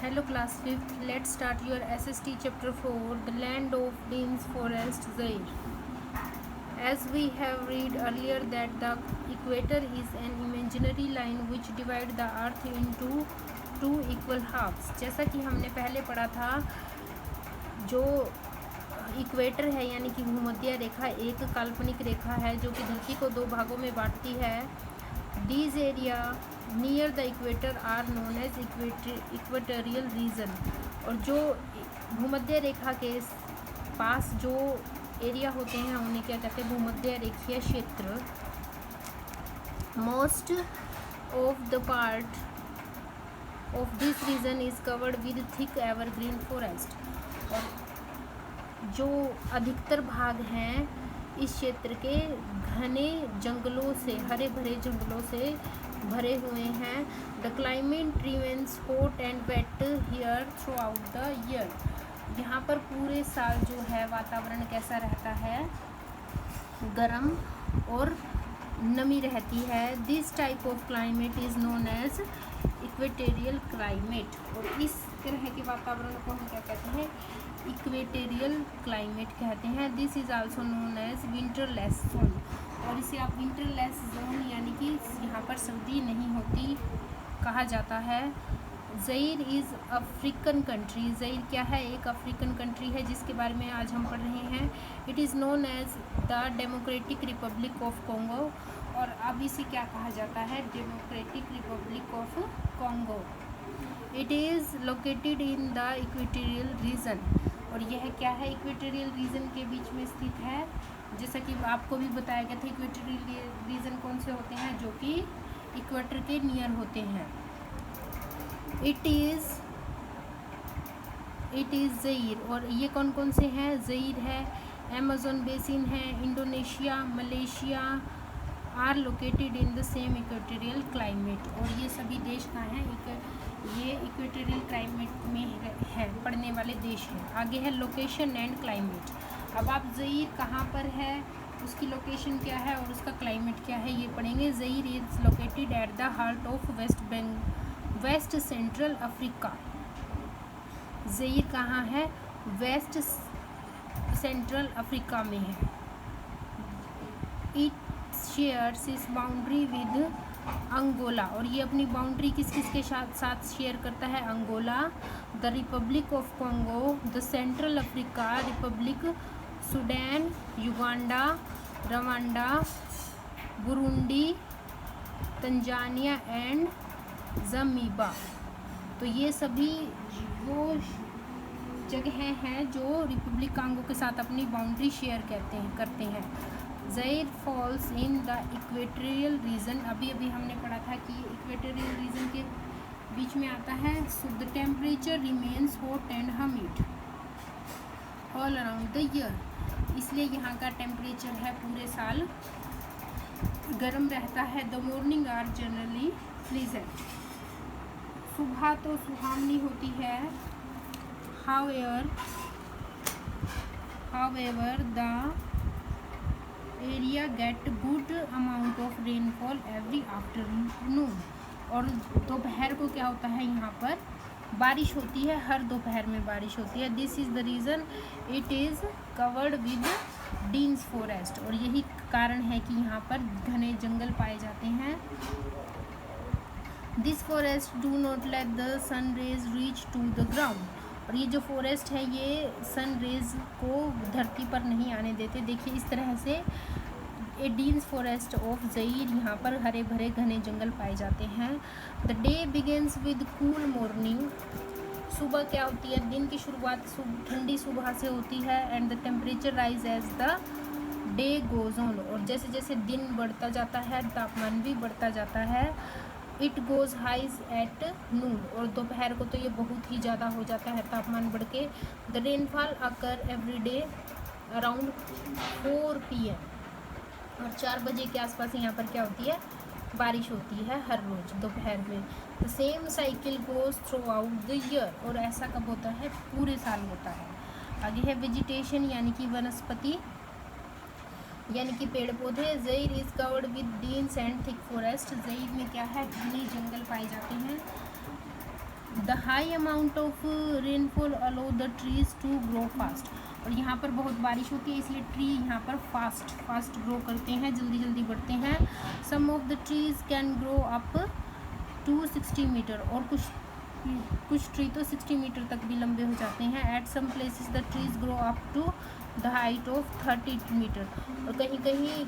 Hello class 5th. Let's start your SST chapter 4, The Land of Dean's Forest, Zaire. As we have read earlier that the equator is an imaginary line which divides the earth into two equal halves. जैसा कि हमने पहले पढ़ा था, जो equator है यानी कि भूमध्य रेखा एक काल्पनिक रेखा है जो कि धरती को दो भागों में बांटती है. These area near the equator are known as equatorial region. और जो भूमध्य रेखा के पास जो एरिया होते हैं उन्हें क्या कहते हैं? भूमध्य रेखीय क्षेत्र. Most of the part of this region is covered with thick evergreen forest. और जो अधिकतर भाग हैं इस क्षेत्र के घने जंगलों से, हरे भरे जंगलों से भरे हुए हैं. The climate remains hot and wet here throughout the year. यहाँ पर पूरे साल जो है वातावरण कैसा रहता है? गर्म और नमी रहती है. This type of climate is known as equatorial climate. और इस तरह के वातावरण को हम क्या कहते हैं? इक्वेटोरियल क्लाइमेट कहते हैं. This is also known as winterless zone. और इसे आप विंटरलेस जोन यानी कि यहाँ पर सर्दी नहीं होती कहा जाता है. ज़ईर इज़ अफ्रीकन कंट्री. ज़ईर क्या है? एक अफ्रीकन कंट्री है जिसके बारे में आज हम पढ़ रहे हैं. It is known as the democratic Republic of Congo. और अब इसे क्या कहा जाता है? Democratic Republic of Congo. It is located in the equatorial region. और यह क्या है? इक्वेटोरियल रीजन के बीच में स्थित है. जैसा कि आपको भी बताया गया था, इक्वेटोरियल रीजन कौन से होते हैं? जो कि इक्वेटर के नियर होते हैं. It is Zaire. और ये कौन कौन से हैं? ज़ईर है, अमेज़न बेसिन है, Indonesia, Malaysia are located in the same equatorial climate. और ये सभी देश कहाँ हैं? ये इक्वेटोरियल क्लाइमेट में है, पड़ने वाले देश हैं. आगे है लोकेशन एंड क्लाइमेट. अब आप ज़ईर कहाँ पर है, उसकी लोकेशन क्या है और उसका क्लाइमेट क्या है, ये पढ़ेंगे. Zaire is located at the heart of west central Africa. Zaire कहाँ है? वेस्ट सेंट्रल अफ्रीका में है. It shares its boundary with Angola. और ये अपनी बाउंड्री किस किस के साथ शेयर करता है? Angola, the Republic of Congo, the Central Africa Republic, Sudan, Uganda, Rwanda, Burundi, Tanzania and Zambia. तो ये सभी वो जगहें हैं जो रिपब्लिक कॉन्गो के साथ अपनी बाउंड्री शेयर करते हैं. Zaire falls in the equatorial region. अभी हमने पढ़ा था कि इक्वेटोरियल रीजन के बीच में आता है. So the temperature remains hot and humid all around the year. इसलिए यहाँ का टेम्परेचर है पूरे साल गर्म रहता है. The morning are generally pleasant. सुबह तो सुहावनी होती है. However the area get good amount of rainfall every afternoon. और दोपहर को क्या होता है? यहाँ पर बारिश होती है, हर दोपहर में बारिश होती है. This is the reason it is covered with deans forest. और यही कारण है कि यहाँ पर घने जंगल पाए जाते हैं. This forest do not let the sun rays reach to the ground. और ये जो फॉरेस्ट है ये सन रेज को धरती पर नहीं आने देते. देखिए इस तरह से ए डीन्स फॉरेस्ट ऑफ ज़ईर, यहाँ पर हरे भरे घने जंगल पाए जाते हैं. The day begins with cool morning. सुबह क्या होती है? दिन की शुरुआत ठंडी सुबह से होती है. And the temperature rise as the day goes on. और जैसे जैसे दिन बढ़ता जाता है तापमान भी बढ़ता जाता है. It goes highs at noon. और दोपहर को तो ये बहुत ही ज़्यादा हो जाता है तापमान बढ़ के. The rainfall occur every day around 4 PM. और 4 बजे के आसपास यहाँ पर क्या होती है? बारिश होती है हर रोज़ दोपहर में. The same cycle goes through out the year. और ऐसा कब होता है? पूरे साल होता है. आगे है वेजिटेशन यानी कि वनस्पति यानी कि पेड़ पौधे. Zaire is covered with dense and thick forest. Zaire में क्या है? घने जंगल पाए जाते हैं. The high amount of rainfall allow the trees to grow fast. और यहाँ पर बहुत बारिश होती है इसलिए ट्री यहाँ पर फास्ट ग्रो करते हैं, जल्दी जल्दी बढ़ते हैं। Some of the trees can grow up to 60 metres, और कुछ ट्री तो 60 मीटर तक भी लंबे हो जाते हैं। At some places the trees grow up to the height of 30 metre, और कहीं कहीं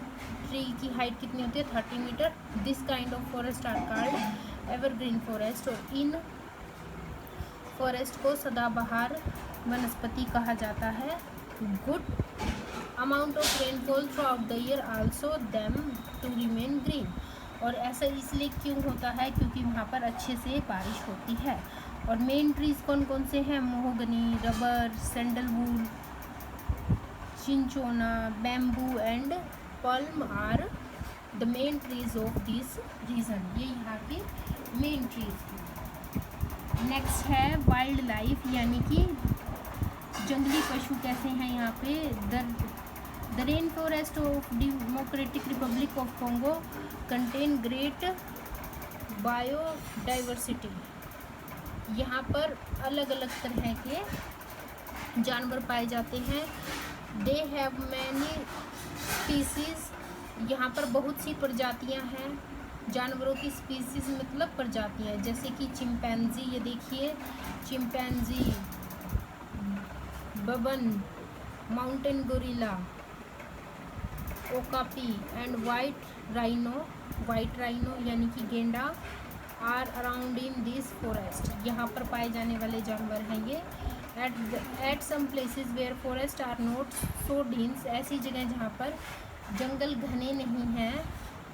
ट्री की हाइट कितनी होती है 30 metre. This kind of forest are called evergreen forest, और इन फॉरेस्ट को सदाबहार वनस्पति कहा जाता है। Good amount of rainfall throughout the year also them to remain green, और ऐसा इसलिए क्यों होता है क्योंकि वहाँ पर अच्छे से बारिश होती है। और मेन ट्रीज कौन कौन से हैं? Mahogany, rubber, sandalwood, cinchona, bamboo and palm are the main trees of this region. ये यहाँ के मेन ट्रीज हैं। नेक्स्ट है वाइल्ड लाइफ, यानी कि जंगली पशु कैसे हैं यहाँ पे। The rain forest of Democratic Republic of Congo contain great biodiversity. यहाँ पर अलग अलग तरह के जानवर पाए जाते हैं। दे हैव मैनी स्पीसीज, यहाँ पर बहुत सी प्रजातियाँ हैं। जानवरों की स्पीसीज मतलब प्रजातियाँ, जैसे कि चिंपैंजी, ये देखिए chimpanzee, baboon, mountain gorilla, okapi and white rhino यानी कि गेंडा are around in this forest. यहाँ पर पाए जाने वाले जानवर हैं ये। At some places where forest are not so dense, ऐसी जगह जहाँ पर जंगल घने नहीं हैं।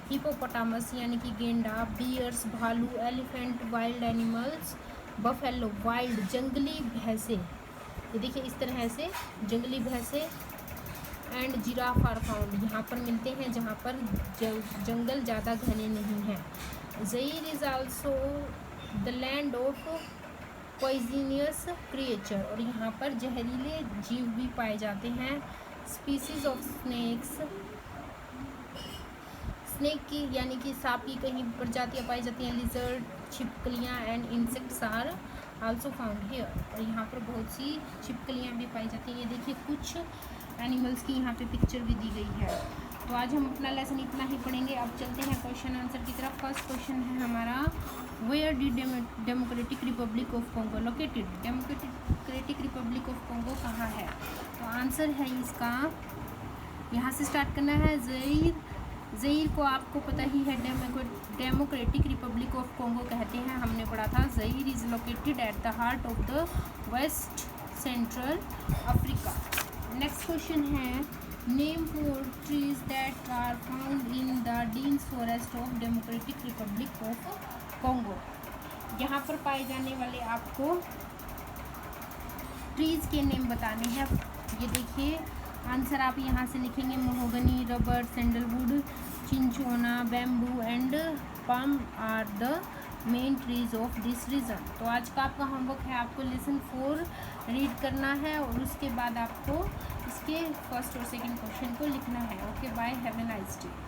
हिपोपोटामस यानी कि गेंडा, बियर्स भालू, elephant, wild animals, buffalo wild जंगली भैंसे, ये देखिए इस तरह से जंगली भैंसे, एंड जिराफ आर फाउंड, यहाँ पर मिलते हैं जहाँ पर जंगल ज़्यादा घने नहीं हैं। Zaire is also the land of poisonous creature, और यहाँ पर जहरीले जीव भी पाए जाते हैं। स्पीसीज ऑफ स्नेक की यानी कि सांप की कहीं प्रजातियाँ पाई जाती हैं। लिजर्ड, छिपकलियाँ and insects are also found here, और यहाँ पर बहुत सी छिपकलियाँ भी पाई जाती हैं। ये देखिए कुछ एनिमल्स की यहाँ पे पिक्चर भी दी गई है। तो आज हम अपना लेसन इतना ही पढ़ेंगे। अब चलते हैं क्वेश्चन आंसर की तरफ। फर्स्ट क्वेश्चन है हमारा, where did democratic Republic of Congo located. Democratic Republic of Congo कहाँ है? तो आंसर है इसका, यहाँ से स्टार्ट करना है। ज़ईर को आपको पता ही है डेमोक्रेटिक रिपब्लिक ऑफ कॉन्गो कहते हैं, हमने पढ़ा था। Zaire is located at the heart of the west central Africa. Next question है, name 4 trees that are found in the dense forest of Democratic Republic of Congo. यहाँ पर पाए जाने वाले आपको ट्रीज के नेम बताने हैं। ये देखिए आंसर आप यहाँ से लिखेंगे, mahogany, rubber, sandalwood, cinchona, bamboo and palm are the main trees of this region. तो आज का आपका होमवर्क है, आपको लेसन 4 रीड करना है और उसके बाद आपको इसके फर्स्ट और सेकंड क्वेश्चन को लिखना है। Okay bye, have a nice day.